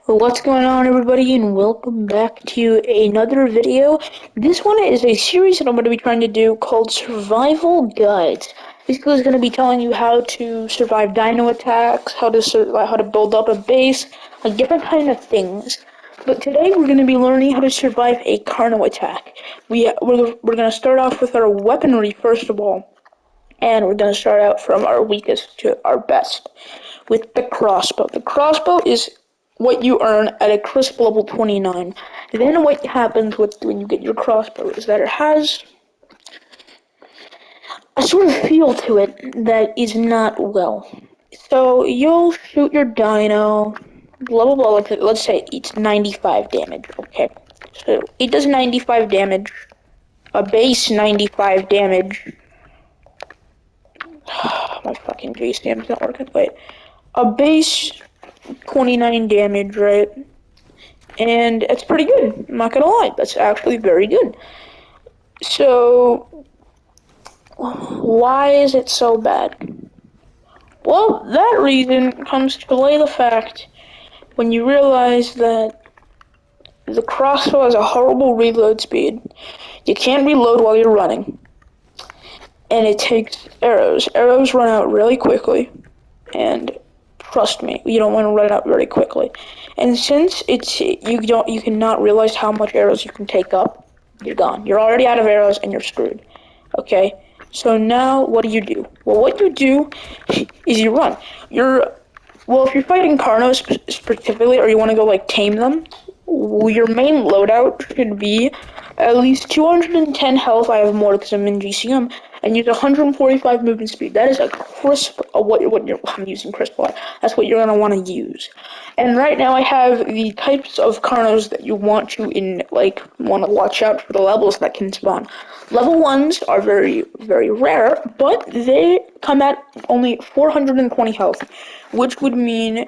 What's going on, everybody, and welcome back to another video. This one is a series that I'm going to be trying to do called Survival Guides. Basically, it's going to be telling you how to survive dino attacks, how to build up a base, like different kind of things. But today we're going to be learning how to survive a Carno attack. We're going to start off with our weaponry first of all, and we're going to start out from our weakest to our best with the crossbow. The crossbow is what you earn at a crisp level 29. Then what happens when you get your crossbow is that it has a sort of feel to it that is not well. So you'll shoot your dino, blah blah blah, like let's say it's 95 damage, okay? So it does 95 damage, a base 95 damage. My fucking JCM's not working. Wait. A base 29 damage, right? And it's pretty good. I'm not gonna lie, that's actually very good. So, why is it so bad? Well, that reason comes to lay the fact when you realize that the crossbow has a horrible reload speed. You can't reload while you're running. And it takes arrows. Arrows run out really quickly. And trust me, you don't want to run out very quickly. And since you cannot realize how much arrows you can take up, you're gone. You're already out of arrows and you're screwed. Okay? So now what do? Well, what you do is you run. If you're fighting Carnos specifically, or you want to go like tame them, your main loadout should be at least 210 health. I have more because I'm in GCM, and use 145 movement speed. That is a crisp. I'm using crisp a lot. That's what you're gonna want to use. And right now I have the types of Carnos that you want to watch out for the levels that can spawn. Level 1s are very, very rare, but they come at only 420 health, which would mean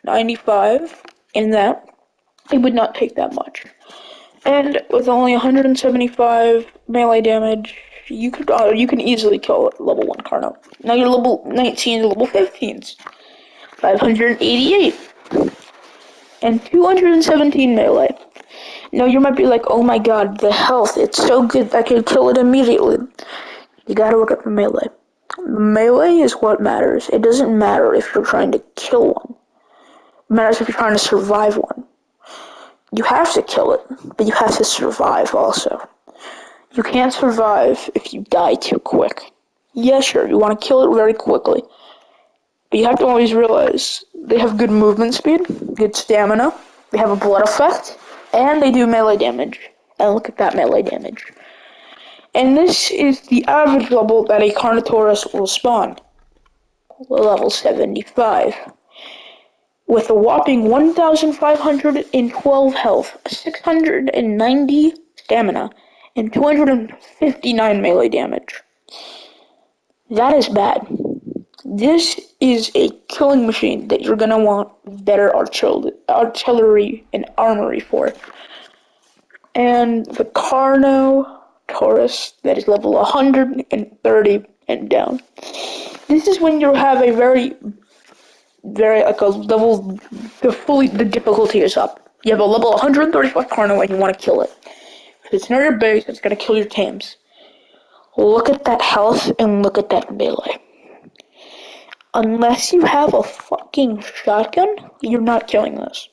95 in that. It would not take that much. And with only 175 melee damage, you can easily kill level 1 Carno. Now you're level 19 to level 15s. 588 and 217 melee. Now you might be like, oh my god, the health, it's so good I can kill it immediately. You gotta look at the melee. Melee is what matters. It doesn't matter if you're trying to kill one. It matters if you're trying to survive one. You have to kill it, but you have to survive also. You can't survive if you die too quick. Yeah, sure, you want to kill it very quickly. But you have to always realize they have good movement speed, good stamina, they have a blood effect, and they do melee damage. And look at that melee damage. And this is the average level that a Carnotaurs will spawn. Level 75. With a whopping 1,512 health, 690 stamina, and 259 melee damage. That is bad. This is a killing machine that you're gonna want better artillery and armory for. And the Carnotaurs, that is level 130 and down. This is when you have a very like a level, the difficulty is up. You have a level 135 Carno and you want to kill it. If it's near your base, it's gonna kill your tames. Look at that health and look at that melee. Unless you have a fucking shotgun, you're not killing this.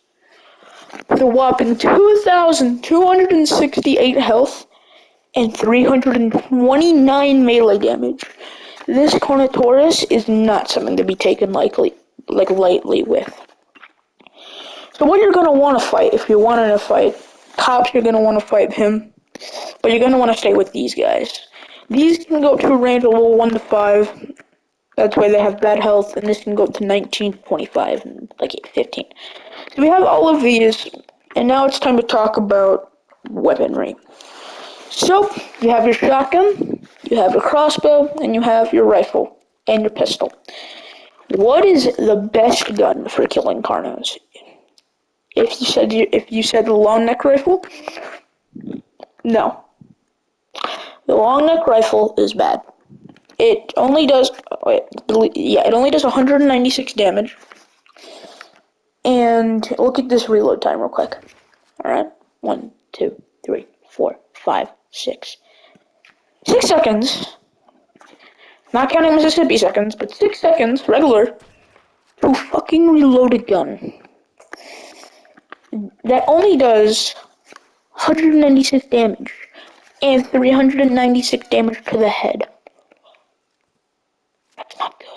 With a whopping 2,268 health and 329 melee damage, this Carnotaurus is not something to be taken lightly with. So what you're gonna want to fight, if you're wanting to fight cops, you're gonna want to fight him, but you're gonna want to stay with these guys. These can go up to a range of level 1 to 5. That's why they have bad health, and this can go up to 19, 25, and like 15. So we have all of these, and now it's time to talk about weaponry. So you have your shotgun, you have your crossbow, and you have your rifle and your pistol. What is the best gun for killing Carnos? If you said the long neck rifle, no. The long neck rifle is bad. It only does 196 damage. And look at this reload time real quick. Alright? 1, 2, 3, 4, 5, 6. 6 seconds. Not counting Mississippi seconds, but 6 seconds, regular, to fucking reload a gun. That only does 196 damage. And 396 damage to the head. That's not good.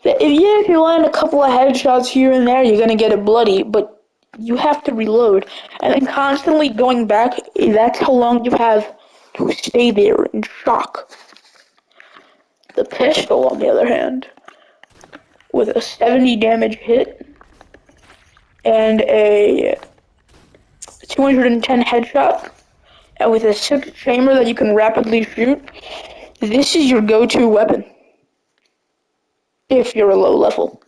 If you land a couple of headshots here and there, you're gonna get it bloody, but you have to reload. And then constantly going back, that's how long you have to stay there in shock. The pistol, on the other hand, with a 70 damage hit and a 210 headshot, and with a 6 chamber that you can rapidly shoot, this is your go-to weapon. If you're a low level.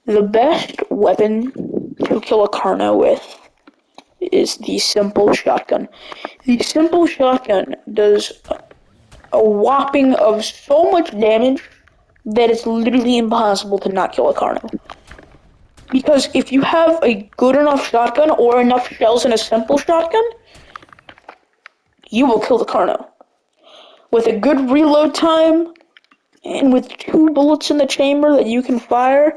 The best weapon to kill a Carno with is the simple shotgun. The simple shotgun does a whopping of so much damage that it's literally impossible to not kill a Carno. Because if you have a good enough shotgun or enough shells in a simple shotgun, you will kill the Carno. With a good reload time, and with 2 bullets in the chamber that you can fire,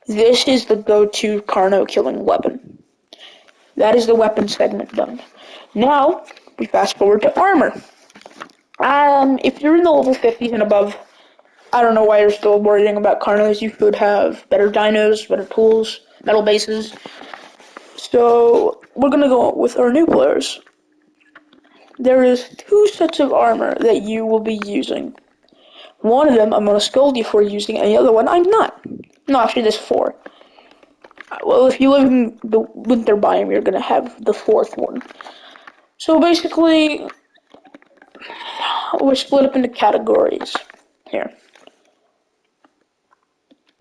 this is the go-to Carno killing weapon. That is the weapon segment done. Now, we fast forward to armor. If you're in the level 50s and above, I don't know why you're still worrying about Carnos. You could have better dinos, better tools, metal bases. So, we're gonna go with our new players. There is 2 sets of armor that you will be using. One of them I'm gonna scold you for using, and the other one I'm not. No, actually there's 4. Well, if you live in the winter biome, you're gonna have the 4th one. So basically, we're split up into categories here.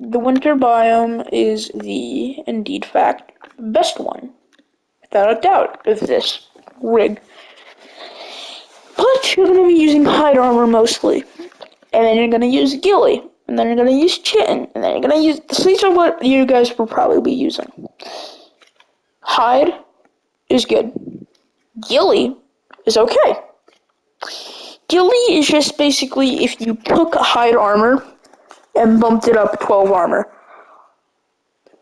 The winter biome is the, indeed fact, best one, without a doubt, of this rig. But you're gonna be using hide armor mostly, and then you're gonna use ghillie, and then you're gonna use chitin, and then you're gonna use. So these are what you guys will probably be using. Hide is good. Ghillie is okay. Ghillie is just basically if you took a hide armor and bumped it up 12 armor.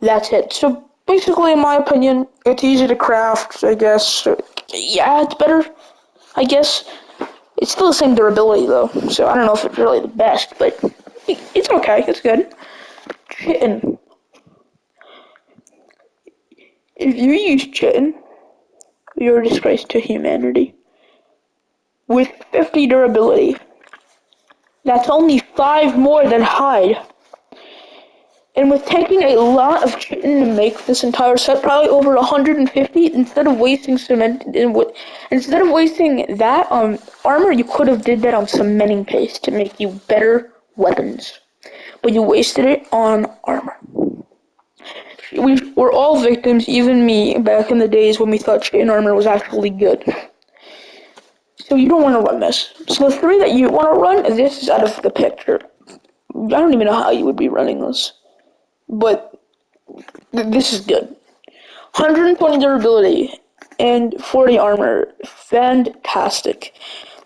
That's it. So basically, in my opinion, it's easy to craft, I guess. Yeah, it's better, I guess. It's still the same durability, though, so I don't know if it's really the best, but it's okay. It's good. Chitin. If you use chitin, you're a disgrace to humanity. With 50 durability, that's only 5 more than hide. And with taking a lot of chitin to make this entire set, probably over 150, instead of wasting cement instead of wasting that on armor, you could have did that on cementing paste to make you better weapons. But you wasted it on armor. We were all victims, even me, back in the days when we thought chitin armor was actually good. So you don't want to run this. So the 3 that you want to run, this is out of the picture. I don't even know how you would be running this. But this is good. 120 durability and 40 armor. Fantastic.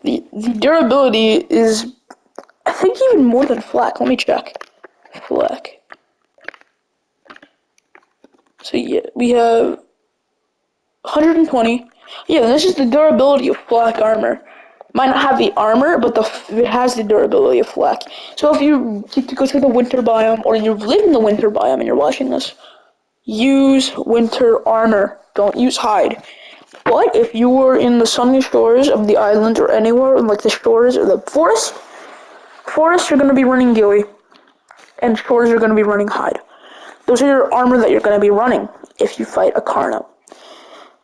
The durability is, I think, even more than flak. Let me check. Flak. So yeah, we have 120. Yeah, this is the durability of flak armor. Might not have the armor, but it has the durability of flak. So if you get to go to the winter biome, or you live in the winter biome and you're watching this, use winter armor. Don't use hide. But if you were in the sunny shores of the island or anywhere in like the shores or the forest, you're going to be running ghillie, and shores you're going to be running hide. Those are your armor that you're going to be running if you fight a Carno.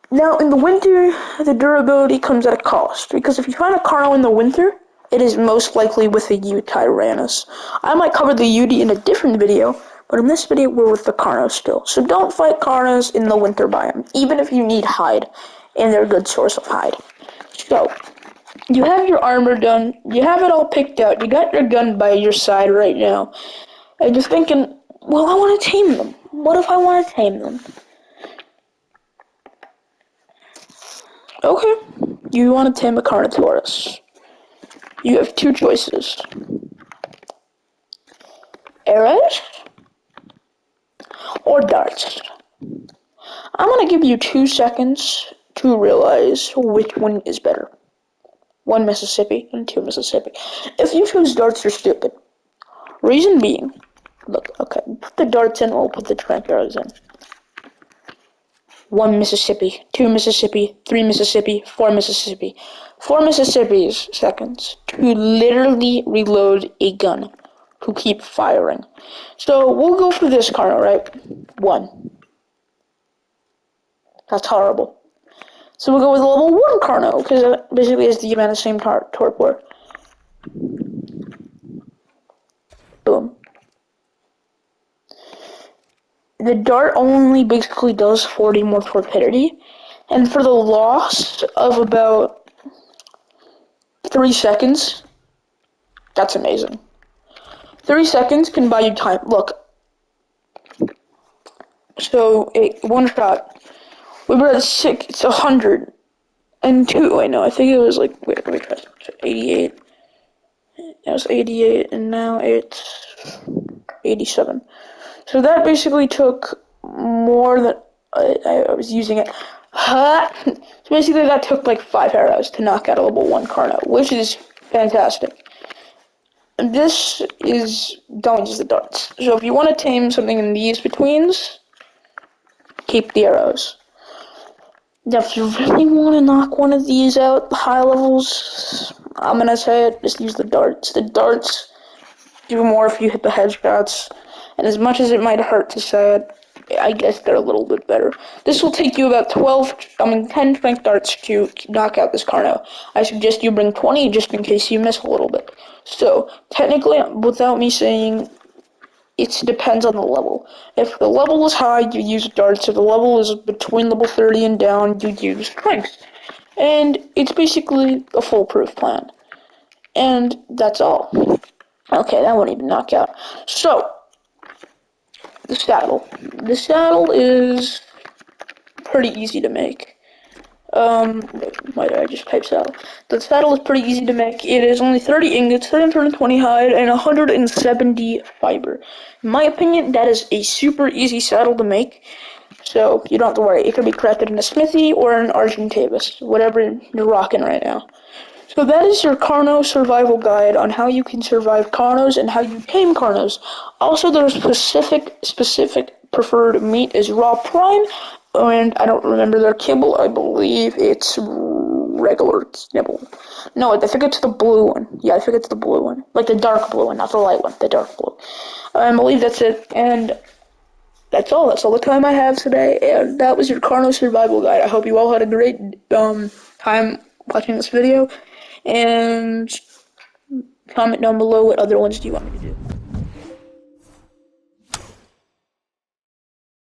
Now, in the winter, the durability comes at a cost, because if you find a Carno in the winter, it is most likely with a U-Tyrannus. I might cover the UD in a different video, but in this video, we're with the Carno still. So don't fight Carnos in the winter biome, even if you need hide, and they're a good source of hide. So, you have your armor done, you have it all picked out, you got your gun by your side right now, and you're thinking, Well, I want to tame them. What if I want to tame them? Okay, you want to tame a Carnotaurus. You have two choices. Arrows or darts. I'm going to give you 2 seconds to realize which one is better. 1 Mississippi and 2 Mississippi. If you choose darts, you're stupid. Reason being, look, okay, put the darts in, we'll put the trank arrows in. 1 Mississippi, 2 Mississippi, 3 Mississippi, 4 Mississippi. 4 Mississippi's seconds to literally reload a gun, to keep firing. So we'll go for this Carno, right? 1. That's horrible. So we'll go with level 1 Carno, because it basically is the amount of same torpor. Boom. The dart only basically does 40 more torpidity, and for the loss of about 3 seconds, that's amazing. 3 seconds can buy you time. Look. So, one shot. We were at 6, it's 100. And 2, I know, I think it was like, wait, let me try. 88. It was 88, and now it's 87. So that basically took more than, I was using it. So basically that took like 5 arrows to knock out a level 1 Carno, which is fantastic. This is, don't use the darts. So if you want to tame something in these betweens, keep the arrows. Now if you really want to knock one of these out, high levels, I'm gonna say it, just use the darts. The darts do more if you hit the headshots, and as much as it might hurt to say it, I guess they're a little bit better. This will take you about 10 strength darts to knock out this Carno. I suggest you bring 20 just in case you miss a little bit. So, technically, without me saying, it depends on the level. If the level is high, you use darts. If the level is between level 30 and down, you use strength. And it's basically a foolproof plan. And that's all. Okay, that won't even knock out. So, the saddle. The saddle is pretty easy to make. Why did I just type saddle? The saddle is pretty easy to make. It is only 30 ingots, 320 hide, and 170 fiber. In my opinion, that is a super easy saddle to make. So, you don't have to worry. It can be crafted in a smithy or an Argentavis, whatever you're rocking right now. So that is your Carno survival guide on how you can survive Carnos and how you tame Carnos. Also, their specific preferred meat is raw prime, and I don't remember their kibble. I believe it's regular kibble. No, I think it's the blue one. Yeah, I think it's the blue one. Like the dark blue one, not the light one, the dark blue. I believe that's it, and that's all. That's all the time I have today, and that was your Carno survival guide. I hope you all had a great time watching this video. And comment down below what other ones do you want me to do.